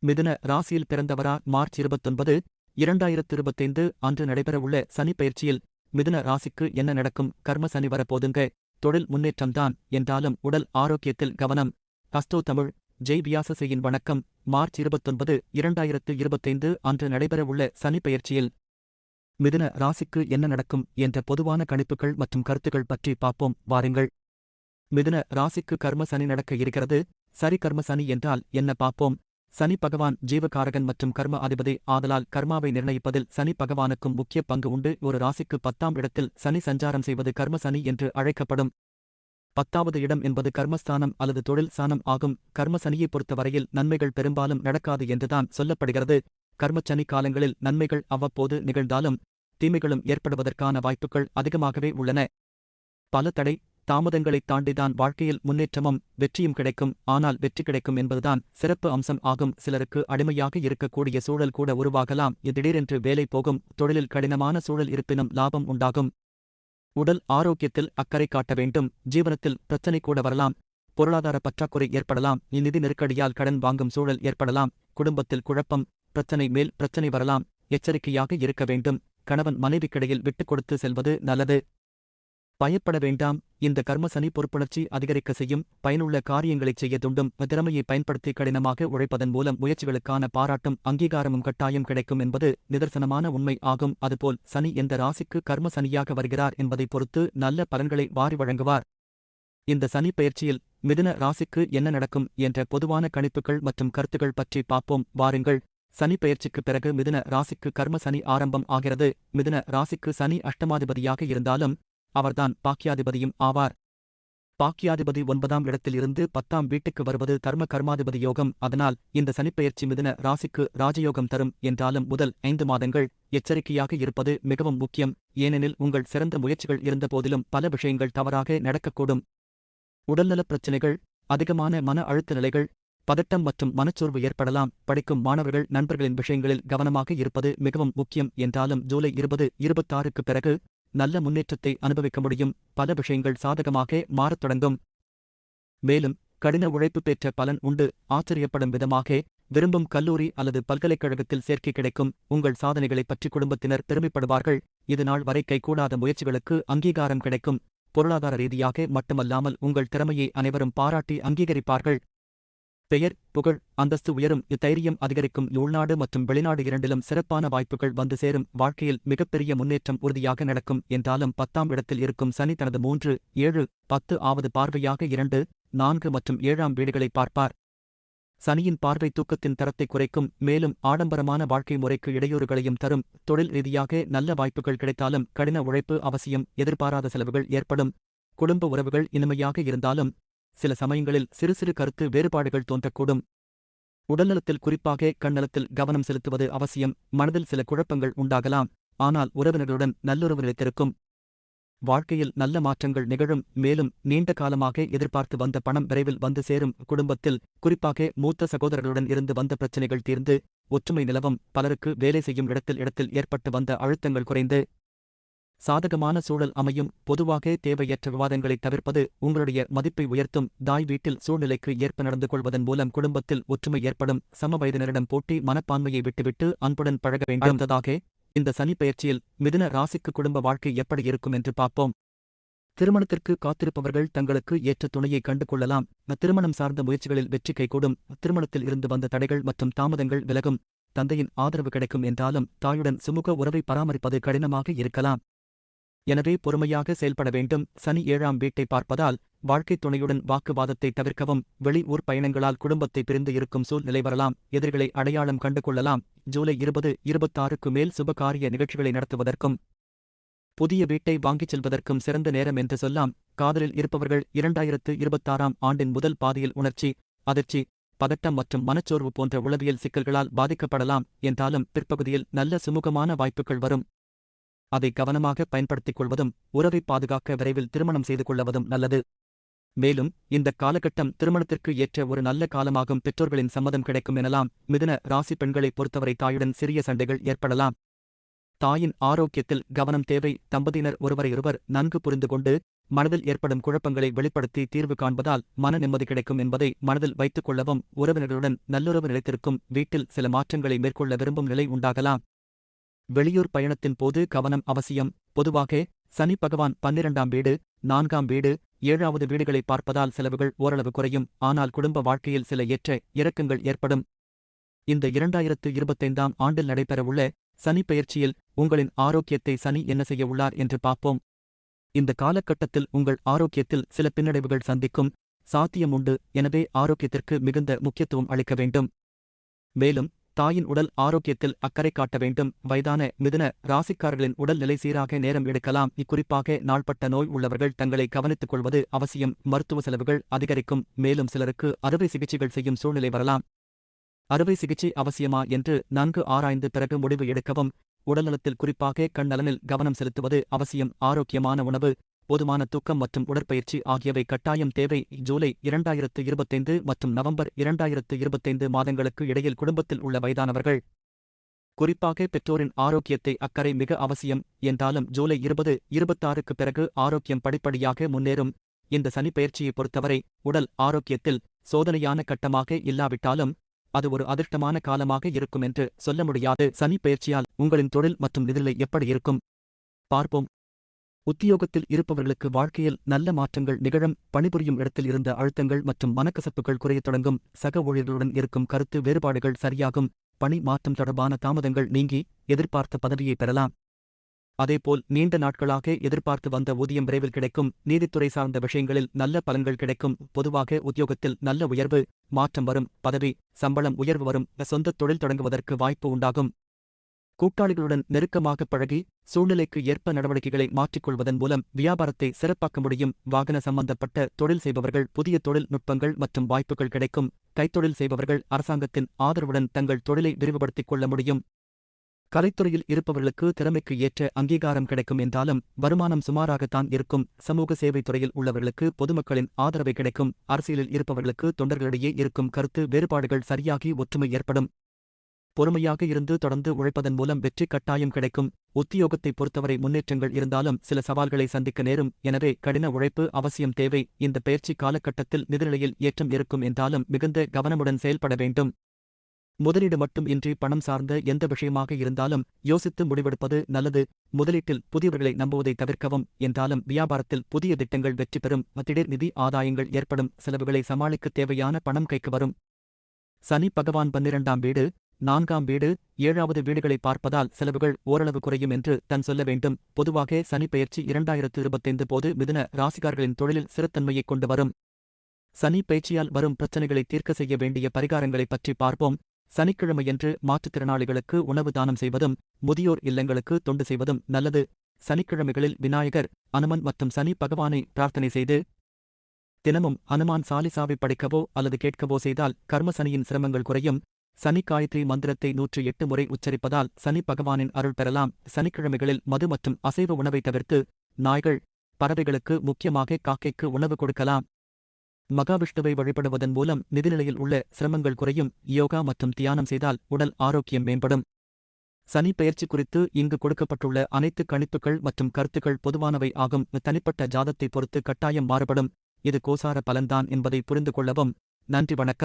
மிதுன ராசியில் பிறந்தவரா மார்ச் 29, 2025 அன்று நடைபெறவுள்ள சனி பயிற்சியில் மிதுன ராசிக்கு என்ன நடக்கும்? கர்ம சனி வரப்போதுங்க. தொழில் முன்னேற்றம்தான் என்றாலும் உடல் ஆரோக்கியத்தில் கவனம். ஹஸ்தோ தமிழ் ஜெய் வியாசசேயின் வணக்கம். மார்ச் 29, 2025 அன்று நடைபெறவுள்ள சனி பயிற்சியில் மிதுன ராசிக்கு என்ன நடக்கும் என்ற பொதுவான கணிப்புகள் மற்றும் கருத்துக்கள் பற்றி பார்ப்போம் வாருங்கள். மிதுன ராசிக்கு கர்ம சனி நடக்க இருக்கிறது. சரி, கர்ம சனி என்றால் என்ன பார்ப்போம். சனி பகவான் ஜீவகாரகன் மற்றும் கர்ம அதிபதி ஆதலால் கர்மாவை நிர்ணயிப்பதில் சனி பகவானுக்கும் முக்கிய பங்கு உண்டு. ஒரு ராசிக்கு 10ஆம் இடத்தில் சனி சஞ்சாரம் செய்வது கர்ம சனி என்று அழைக்கப்படும். 10வது இடம் என்பது கர்மஸ்தானம் அல்லது தொழில் ஸ்தானம் ஆகும். கர்ம சனியை பொறுத்தவரையில் நன்மைகள் பெரும்பாலும் நடக்காது என்றுதான் சொல்லப்படுகிறது. கர்மச்சனி காலங்களில் நன்மைகள் அவ்வப்போது நிகழ்ந்தாலும் தீமைகளும் ஏற்படுவதற்கான வாய்ப்புகள் அதிகமாகவே உள்ளன. பல தடை தாமதங்களைத் தாண்டிதான் வாழ்க்கையில் முன்னேற்றமும் வெற்றியும் கிடைக்கும். ஆனால் வெற்றி கிடைக்கும் என்பதுதான் சிறப்பு அம்சம் ஆகும். சிலருக்கு அடிமையாக இருக்கக்கூடிய சூழல் கூட உருவாகலாம். திடீரென்று வேலை போகும். தொழிலில் கடினமான சூழல் இருப்பினும் லாபம் உண்டாகும். உடல் ஆரோக்கியத்தில் அக்கறை காட்ட வேண்டும். ஜீவனத்தில் பிரச்சனை கூட வரலாம். பொருளாதார பற்றாக்குறை ஏற்படலாம். நிதி நெருக்கடியால் கடன் வாங்கும் சூழல் ஏற்படலாம். குடும்பத்தில் குழப்பம், பிரச்சனை மேல் பிரச்சனை வரலாம். எச்சரிக்கையாக இருக்க வேண்டும். கணவன் மனைவிக்கிடையில் விட்டுக் கொடுத்து செல்வது நல்லது. பயப்பட வேண்டாம். இந்த கர்மசனி பொறுப்புணர்ச்சி அதிகரிக்க செய்யும். பயனுள்ள காரியங்களைச் செய்ய தூண்டும். திறமையை பயன்படுத்தி கடினமாக உழைப்பதன் மூலம் முயற்சிகளுக்கான பாராட்டும் அங்கீகாரமும் கட்டாயம் கிடைக்கும் என்பது நிதர்சனமான உண்மை ஆகும். அதுபோல் சனி எந்த ராசிக்கு கர்ம சனியாக வருகிறார் என்பதை பொறுத்து நல்ல பலன்களை வாரி வழங்குவார். இந்த சனி பயிற்சியில் மிதுன ராசிக்கு என்ன நடக்கும் என்ற பொதுவான கணிப்புகள் மற்றும் கருத்துக்கள் பற்றி பார்ப்போம் வாருங்கள். சனி பயிற்சிக்கு பிறகு மிதுன ராசிக்கு கர்ம சனி ஆரம்பம் ஆகிறது. மிதுன ராசிக்கு சனி அஷ்டமாதிபதியாக இருந்தாலும் அவர்தான் பாக்கியாதிபதியும் ஆவார். பாக்கியாதிபதி 9ஆம் இடத்தில் இருந்து 10ஆம் வீட்டுக்கு வருவது தர்ம கர்மாதிபதி யோகம். அதனால் இந்த சனிப்பெயர்ச்சி மிதுன ராசிக்கு ராஜயோகம் தரும். என்றாலும் முதல் 5 மாதங்கள் எச்சரிக்கையாக இருப்பது மிகவும் முக்கியம். ஏனெனில் உங்கள் சிறந்த முயற்சிகள் இருந்தபோதிலும் பல விஷயங்கள் தவறாக நடக்கக்கூடும். உடல்நலப் பிரச்சினைகள், அதிகமான மன அழுத்த நிலைகள், பதட்டம் மற்றும் மனச்சோர்வு ஏற்படலாம். படிக்கும் மாணவர்கள் நண்பர்களின் விஷயங்களில் கவனமாக இருப்பது மிகவும் முக்கியம். என்றாலும் ஜூலை 2026க்கு பிறகு நல்ல முன்னேற்றத்தை அனுபவிக்க முடியும். பல விஷயங்கள் சாதகமாக மாறத் தொடங்கும். மேலும் கடின உழைப்பு பெற்ற பலன் உண்டு. ஆச்சரியப்படும் விதமாக விரும்பும் கல்லூரி அல்லது பல்கலைக்கழகத்தில் சேர்க்கை கிடைக்கும். உங்கள் சாதனைகளைப் பற்றி குடும்பத்தினர் பெருமைப்படுவார்கள். இது நாள் வரை கைகூடாத முயற்சிகளுக்கு அங்கீகாரம் கிடைக்கும். பொருளாதார ரீதியாக மட்டுமல்லாமல் உங்கள் திறமையை அனைவரும் பாராட்டி அங்கீகரிப்பார்கள். பெயர், புகழ், அந்தஸ்து உயரும். தைரியம் அதிகரிக்கும். உள்நாடு மற்றும் வெளிநாடு இரண்டிலும் சிறப்பான வாய்ப்புகள் வந்து சேரும். வாழ்க்கையில் மிகப்பெரிய முன்னேற்றம் உறுதியாக நடக்கும். என்றாலும் 10ஆம் இடத்தில் இருக்கும் சனி தனது 3, 7, 10 ஆவது பார்வையாக 2, 4 மற்றும் 7ஆம் வீடுகளை பார்ப்பார். சனியின் பார்வை தூக்கத்தின் தரத்தை குறைக்கும். மேலும் ஆடம்பரமான வாழ்க்கை முறைக்கு இடையூறுகளையும் தரும். தொழில் ரீதியாக நல்ல வாய்ப்புகள் கிடைத்தாலும் கடின உழைப்பு அவசியம். எதிர்பாராத செலவுகள் ஏற்படும். குடும்ப உறவுகள் இனிமையாக இருந்தாலும் சில சமயங்களில் சிறு சிறு கருத்து வேறுபாடுகள் தோன்றக்கூடும். உடல்நலத்தில் குறிப்பாக கண்ணலத்தில் கவனம் செலுத்துவது அவசியம். மனதில் சில குழப்பங்கள் உண்டாகலாம். ஆனால் உறவினர்களுடன் நல்லுறவு நிலைத்திருக்கும். வாழ்க்கையில் நல்ல மாற்றங்கள் நிகழும். மேலும் நீண்ட காலமாக எதிர்பார்த்து வந்த பணம் விரைவில் வந்து சேரும். குடும்பத்தில் குறிப்பாக மூத்த சகோதரர்களுடன் இருந்து வந்த பிரச்சினைகள் தீர்ந்து ஒற்றுமை நிலவும். பலருக்கு வேலை செய்யும் இடத்தில் ஏற்பட்டு வந்த அழுத்தங்கள் குறைந்து சாதகமான சூழல் அமையும். பொதுவாக தேவையற்ற விவாதங்களை தவிர்ப்பது உங்களுடைய மதிப்பை உயர்த்தும். தாய் வீட்டில் சூழ்நிலைக்கு ஏற்ப நடந்து கொள்வதன் மூலம் குடும்பத்தில் ஒற்றுமை ஏற்படும். சம வயதினரிடம் போட்டி மனப்பான்மையை விட்டுவிட்டு அன்புடன் பழக வேண்டும். இந்த சனி பயிற்சியில் மிதுன ராசிக்கு குடும்ப வாழ்க்கை எப்படி இருக்கும் என்று பார்ப்போம். திருமணத்திற்கு காத்திருப்பவர்கள் தங்களுக்கு ஏற்ற துணையை கண்டு கொள்ளலாம். திருமணம் சார்ந்த முயற்சிகளில் வெற்றி கைகூடும். திருமணத்தில் இருந்து வந்த தடைகள் மற்றும் தாமதங்கள் விலகும். தந்தையின் ஆதரவு கிடைக்கும். என்றாலும் தாயுடன் சுமூக உறவை பராமரிப்பது கடினமாக இருக்கலாம். எனவே பொறுமையாக செயல்பட வேண்டும். சனி 7ஆம் வீட்டை பார்ப்பதால் வாழ்க்கைத் துணையுடன் வாக்குவாதத்தை தவிர்க்கவும். வெளி ஊர் பயணங்களால் குடும்பத்தை பிரிந்து இருக்கும் சூழ்நிலை வரலாம். எதிரிகளை அடையாளம் கண்டு கொள்ளலாம். ஜூலை 2026க்கு மேல் சுபகாரிய நிகழ்ச்சிகளை நடத்துவதற்கும் புதிய வீட்டை வாங்கிச் செல்வதற்கும் சிறந்த நேரம் என்று சொல்லலாம். காதலில் இருப்பவர்கள் 2026ஆம் ஆண்டின் முதல் பாதியில் உணர்ச்சி, அதிர்ச்சி, பதட்டம் மற்றும் மனச்சோர்வு போன்ற உளவியல் சிக்கல்களால் பாதிக்கப்படலாம். என்றாலும் பிற்பகுதியில் நல்ல சுமூகமான வாய்ப்புகள் வரும். அதை கவனமாக பயன்படுத்திக் கொள்வதும் உறவை பாதுகாக்க விரைவில் திருமணம் செய்து கொள்வதும் நல்லது. மேலும் இந்த காலகட்டம் திருமணத்திற்கு ஏற்ற ஒரு நல்ல காலமாகும். பெற்றோர்களின் சம்மதம் கிடைக்கும் எனலாம். மிதுன ராசி பெண்களை பொறுத்தவரை தாயுடன் சிறிய சண்டைகள் ஏற்படலாம். தாயின் ஆரோக்கியத்தில் கவனம் தேவை. தம்பதியினர் ஒருவரையொருவர் நன்கு புரிந்து கொண்டு மனதில் ஏற்படும் குழப்பங்களை வெளிப்படுத்தி தீர்வு காண்பதால் மன நிம்மதி கிடைக்கும் என்பதை மனதில் வைத்துக் கொள்ளவும். உறவினர்களுடன் நல்லுறவு நிலைத்திருக்கும். வீட்டில் சில மாற்றங்களை மேற்கொள்ள விரும்பும் நிலை உண்டாகலாம். வெளியூர் பயணத்தின் போது கவனம் அவசியம். பொதுவாக சனி பகவான் 12ஆம் வீடு, 4ஆம் வீடு, 7வது வீடுகளை பார்ப்பதால் செலவுகள் ஓரளவு குறையும். ஆனால் குடும்ப வாழ்க்கையில் சில ஏற்ற இறக்கங்கள் ஏற்படும். இந்த 2025ஆம் ஆண்டில் நடைபெறவுள்ள சனி பெயர்ச்சியில் உங்களின் ஆரோக்கியத்தை சனி என்ன செய்ய உள்ளார் என்று பார்ப்போம். இந்த காலகட்டத்தில் உங்கள் ஆரோக்கியத்தில் சில பின்னடைவுகள் சந்திக்கும் சாத்தியம் உண்டு. எனவே ஆரோக்கியத்திற்கு மிகுந்த முக்கியத்துவம் அளிக்க வேண்டும். மேலும் தாயின் உடல் ஆரோக்கியத்தில் அக்கறை காட்ட வேண்டும். வயதான மிதுன ராசிக்காரர்களின் உடல்நிலை சீராக நேரம் எடுக்கலாம். இக்குறிப்பாக நாள்பட்ட நோய் உள்ளவர்கள் தங்களை கவனித்துக் கொள்வது அவசியம். மருத்துவ செலவுகள் அதிகரிக்கும். மேலும் சிலருக்கு அறுவை சிகிச்சைகள் செய்யும் சூழ்நிலை வரலாம். அறுவை சிகிச்சை அவசியமா என்று நன்கு ஆராய்ந்து பிறகு முடிவு எடுக்கவும். உடல்நலத்தில் குறிப்பாக கண் நலனில் கவனம் செலுத்துவது அவசியம். ஆரோக்கியமான உணவு, போதுமான தூக்கம் மற்றும் உடற்பயிற்சி ஆகியவை கட்டாயம் தேவை. ஜூலை 2025 மற்றும் நவம்பர் 2025 மாதங்களுக்கு இடையில் குடும்பத்தில் உள்ள வயதானவர்கள், குறிப்பாக பெற்றோரின் ஆரோக்கியத்தை அக்கறை மிக அவசியம். என்றாலும் ஜூலை 2026க்கு பிறகு ஆரோக்கியம் படிப்படியாக முன்னேறும். இந்த சனி பெயர்ச்சியை பொறுத்தவரை உடல் ஆரோக்கியத்தில் சோதனையான கட்டமாக இல்லாவிட்டாலும் அது ஒரு அதிர்ஷ்டமான காலமாக இருக்கும் என்று சொல்ல முடியாது. சனி பெயர்ச்சியால் உங்களின் தொழில் மற்றும் நிதிநிலை எப்படி இருக்கும் பார்ப்போம். உத்தியோகத்தில் இருப்பவர்களுக்கு வாழ்க்கையில் நல்ல மாற்றங்கள் நிகழும். பணிபுரியும் இடத்தில் இருந்த அழுத்தங்கள் மற்றும் மனக்கசப்புகள் குறையத் தொடங்கும். சக ஊழியர்களுடன் இருக்கும் கருத்து வேறுபாடுகள் சரியாகும். பணி மாற்றம் தொடர்பான தாமதங்கள் நீங்கி எதிர்பார்த்த பதவியை பெறலாம். அதேபோல் நீண்ட நாட்களாக எதிர்பார்த்து வந்த ஊதியம் விரைவில் கிடைக்கும். நீதித்துறை சார்ந்த விஷயங்களில் நல்ல பலன்கள் கிடைக்கும். பொதுவாக உத்தியோகத்தில் நல்ல உயர்வு, மாற்றம் வரும். பதவி, சம்பளம் உயர்வு வரும். சொந்த தொழில் தொடங்குவதற்கு வாய்ப்பு உண்டாகும். கூட்டாளிகளுடன் நெருக்கமாக பழகி சூழ்நிலைக்கு ஏற்ப நடவடிக்கைகளை மாற்றிக்கொள்வதன் மூலம் வியாபாரத்தை சிறப்பாக்க முடியும். வாகன சம்பந்தப்பட்ட தொழில் செய்பவர்கள் புதிய தொழில் நுட்பங்கள் மற்றும் வாய்ப்புகள் கிடைக்கும். கைத்தொழில் செய்பவர்கள் அரசாங்கத்தின் ஆதரவுடன் தங்கள் தொழிலை விரிவுபடுத்திக் கொள்ள முடியும். கலைத்துறையில் இருப்பவர்களுக்கு திறமைக்கு ஏற்ற அங்கீகாரம் கிடைக்கும். என்றாலும் வருமானம் சுமாராகத்தான் இருக்கும். சமூக சேவை துறையில் உள்ளவர்களுக்கு பொதுமக்களின் ஆதரவை கிடைக்கும். அரசியலில் இருப்பவர்களுக்கு தொண்டர்களிடையே இருக்கும் கருத்து வேறுபாடுகள் சரியாகி ஒற்றுமை ஏற்படும். பொறுமையாக இருந்து தொடர்ந்து உழைப்பதன் மூலம் வெற்றி கட்டாயம் கிடைக்கும். உத்தியோகத்தை பொறுத்தவரை முன்னேற்றங்கள் இருந்தாலும் சில சவால்களை சந்திக்க நேரும். எனவே கடின உழைப்பு அவசியம் தேவை. இந்த பயிற்சி காலகட்டத்தில் நிதிநிலையில் ஏற்றம் இருக்கும். என்றாலும் மிகுந்த கவனமுடன் செயல்பட வேண்டும். முதலீடு மட்டும் இன்றி பணம் சார்ந்த எந்த விஷயமாக இருந்தாலும் யோசித்து முடிவெடுப்பது நல்லது. முதலீட்டில் புதியவர்களை நம்புவதை தவிர்க்கவும். என்றாலும் வியாபாரத்தில் புதிய திட்டங்கள் வெற்றி பெறும். திடீர் நிதி ஆதாயங்கள் ஏற்படும். செலவுகளை சமாளிக்க தேவையான பணம் கைக்கு வரும். சனி பகவான் 12ஆம் வீடு, 4ஆம் வீடு, 7வது வீடுகளை பார்ப்பதால் செலவுகள் ஓரளவு குறையும் என்று தான் சொல்ல வேண்டும். பொதுவாக சனி பெயர்ச்சி 2025 போது மிதுன ராசிக்காரர்களின் தொழிலில் சிறத்தன்மையைக் கொண்டு வரும். சனி பெயர்ச்சியால் வரும் பிரச்சனைகளை தீர்க்க செய்ய வேண்டிய பரிகாரங்களைப் பற்றி பார்ப்போம். சனிக்கிழமையன்று மாற்றுத்திறனாளிகளுக்கு உணவு தானம் செய்வதும் முதியோர் இல்லங்களுக்கு தொண்டு செய்வதும் நல்லது. சனிக்கிழமைகளில் விநாயகர், அனுமன் மற்றும் சனி பகவானை பிரார்த்தனை செய்து தினமும் அனுமான் சாலிசாவை படிக்கவோ அல்லது கேட்கவோ செய்தால் கர்ம சனியின் சிரமங்கள் குறையும். சனி காயத்ரி மந்திரத்தை 108 முறை உச்சரிப்பதால் சனி பகவானின் அருள் பெறலாம். சனிக்கிழமைகளில் மது மற்றும் அசைவ உணவை தவிர்த்து நாய்கள், பறவைகளுக்கு முக்கியமாக காக்கைக்கு உணவு கொடுக்கலாம். மகாவிஷ்ணுவை வழிபடுவதன் மூலம் நிதிநிலையில் உள்ள சிரமங்கள் குறையும். யோகா மற்றும் தியானம் செய்தால் உடல் ஆரோக்கியம் மேம்படும். சனி பெயர்ச்சி குறித்து இங்கு கொடுக்கப்பட்டுள்ள அனைத்து கணிப்புகள் மற்றும் கருத்துக்கள் பொதுவானவை ஆகும். தனிப்பட்ட ஜாதத்தை பொறுத்து கட்டாயம் மாறுபடும். இது கோசார பலன்தான் என்பதை புரிந்து கொள்ளவும். நன்றி, வணக்கம்.